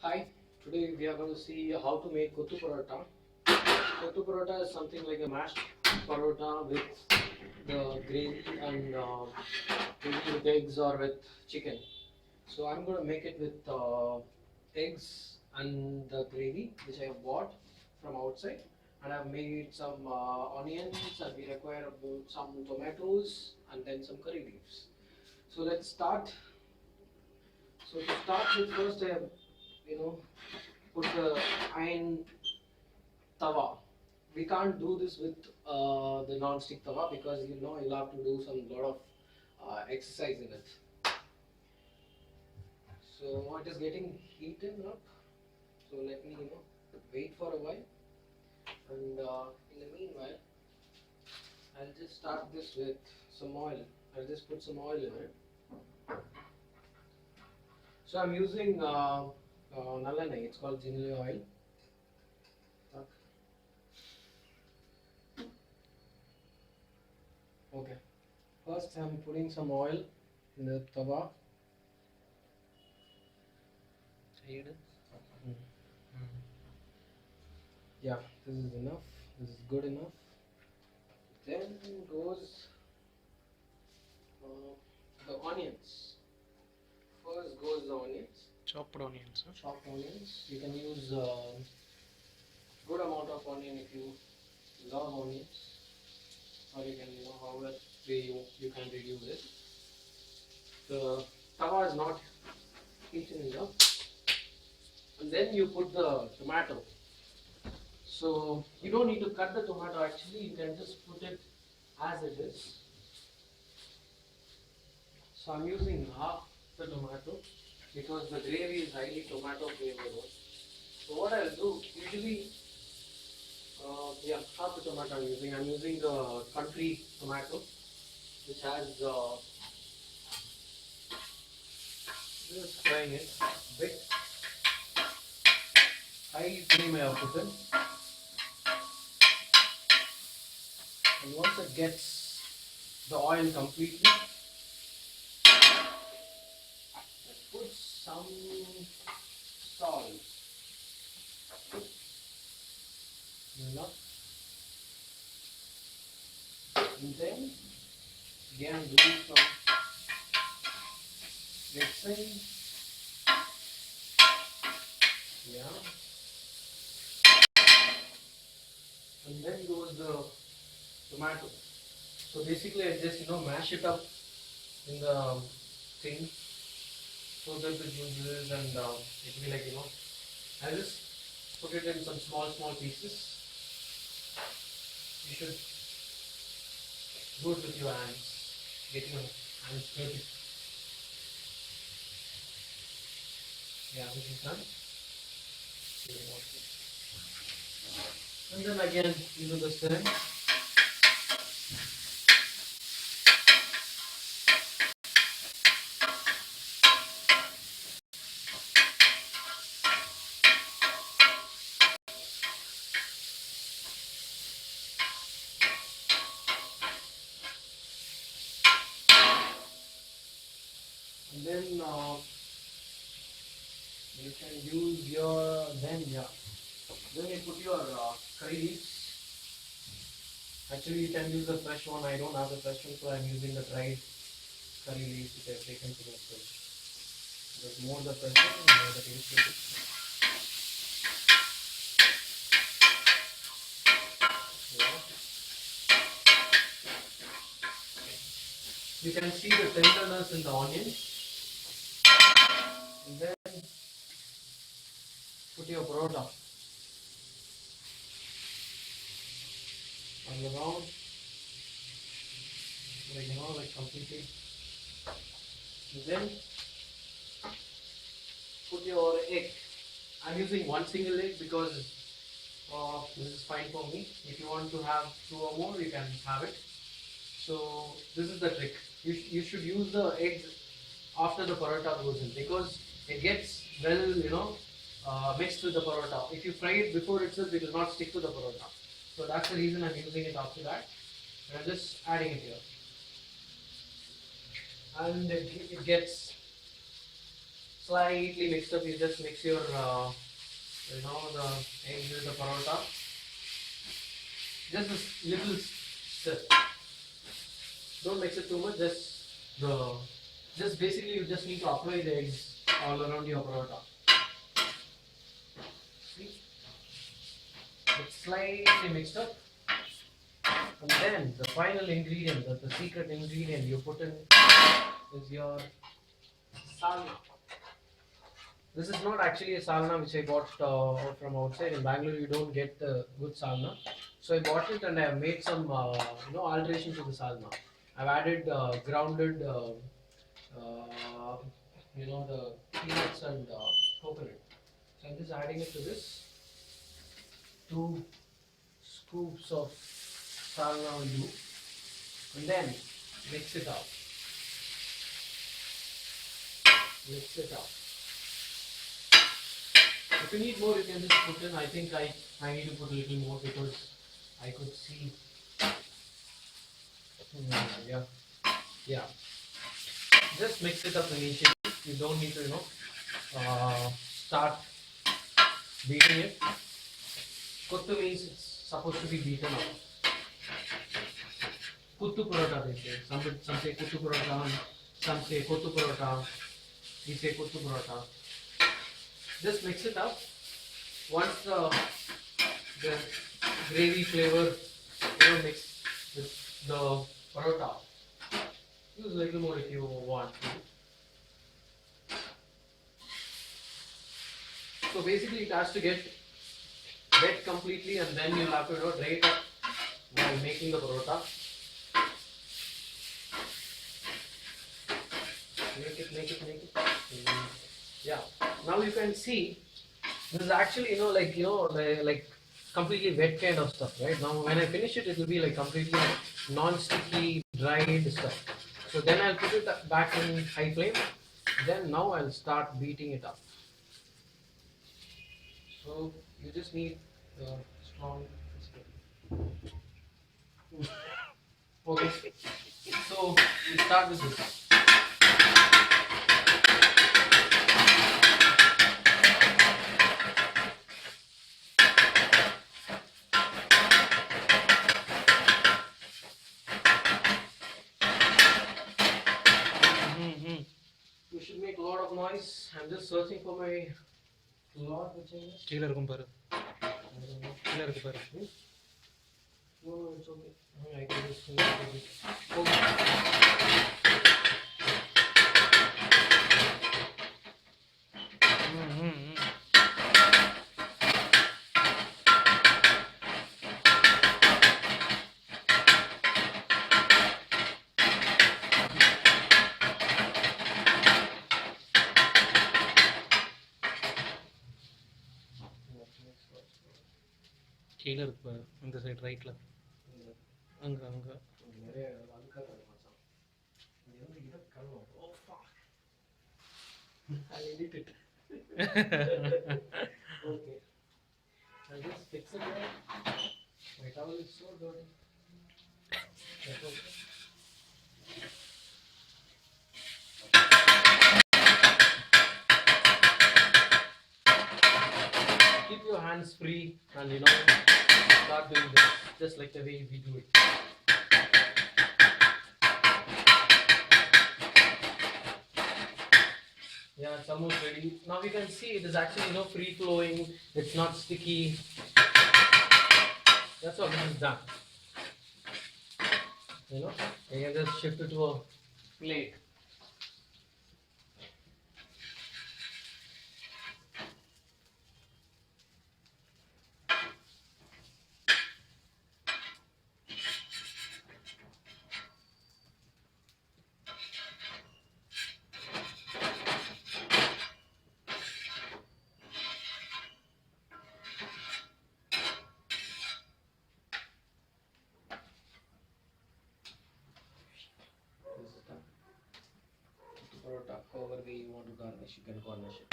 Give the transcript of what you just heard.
Hi, today we are going to see how to make Kothu Parotta. Kothu Parotta is something like a mashed parotta with the gravy and maybe with eggs or with chicken. So I'm going to make it with eggs and the gravy which I have bought from outside, and I've made some onions, and we require about some tomatoes and then some curry leaves. So let's start. So to start with, first I have you know put the iron tawa. We can't do this with the non-stick tawa because you'll have to do some lot of exercise in it. So it is getting heated up. So let me wait for a while, and in the meanwhile I'll just start this with some oil. I'll just put some oil in it. So I'm using nallanai. It's called ginger oil. Okay. First I'm putting some oil in the tawa. Yeah, this is enough. This is good enough. Then goes the onions. First goes the onions. Chopped onions. Chopped onions. You can use good amount of onion if you love onions, or you can however way you can reduce it. The tawa is not heated enough, and then you put the tomato. So you don't need to cut the tomato. Actually, you can just put it as it is. So I'm using half the tomato because the gravy is highly tomato flavored. So what I'll do usually, yeah, half the tomato I'm using. I'm using the country tomato, which has just frying it a bit. High flame I have put in, and once it gets the oil completely, put some salt. Enough. And then again do some mixing. Yeah. And then goes the tomato. So basically I just mash it up in the thing so that the juices and it will be like I'll just put it in some small pieces. You should do it with your hands. Get your hands dirty. Yeah, this is done. And then again you do the same. And then you can use your then you put your curry leaves. Actually, you can use the fresh one. I don't have the fresh one, so I'm using the dried curry leaves which I've taken to the fridge. The more the fresh one, the more the taste will be. Yeah. You can see the tenderness in the onion. And then put your parotta on the round, like completely. And then put your egg. I'm using one single egg because this is fine for me. If you want to have two or more, you can have it. So this is the trick. You should use the eggs after the parotta goes in because it gets well mixed with the parotta. If you fry it before itself, it will not stick to the parotta. So that's the reason I'm using it after that. And I'm just adding it here, and it gets slightly mixed up. You just mix your, the eggs with the paratha. Just a little sip. Don't mix it too much. Just basically you just need to apply the eggs all around your paratha. See, it's slightly mixed up. And then the final ingredient, the secret ingredient you put in is your salna. This is not actually a salna which I bought from outside. In Bangalore, you don't get the good salna. So I bought it and I have made some alteration to the salna. I've added grounded, the peanuts and coconut. So I'm just adding it to this. 2 scoops of salna will do, and then mix it up. Mix it up. If you need more, you can just put in. I think I need to put a little more because I could see. Yeah. Just mix it up initially. You don't need to, start beating it. Kothu means it's supposed to be beaten up. Kothu Parotta they say. Some say Kothu Parotta, some say Kothu Parotta. We say Kothu Parotta. Just mix it up. Once the gravy flavor mix with the paratha, use a little more if you want to. So basically it has to get wet completely and then you'll have to dry it up while making the paratha. Make it. Yeah. Now you can see this is actually like completely wet kind of stuff, right? Now when I finish it, it will be like completely non-sticky, dried stuff. So then I'll put it back in high flame. Then now I'll start beating it up. So you just need strong. Okay. So we start with this. You should make a lot of noise. I'm just searching for my cloth which I missed. கீழ இருக்கும் பாரு. கீழ இருக்கு பாரு. No, it's okay. I can just okay. கீழ இருக்கு பாரு. இந்த சைடு ரைட்ல. அங்க நிறைய அல்கர் மச்சான். இது வந்து இத கழுவும். Oh fuck. I edit it. Okay. I'll just fix it there. My towel is so dirty. That's okay. Keep your hands free and start doing this just like the way we do it. Yeah, it's almost ready. Now you can see it is actually free flowing. It's not sticky. That's all this is done. You can just shift it to a plate. Parotta, however way you want to garnish, you can garnish it.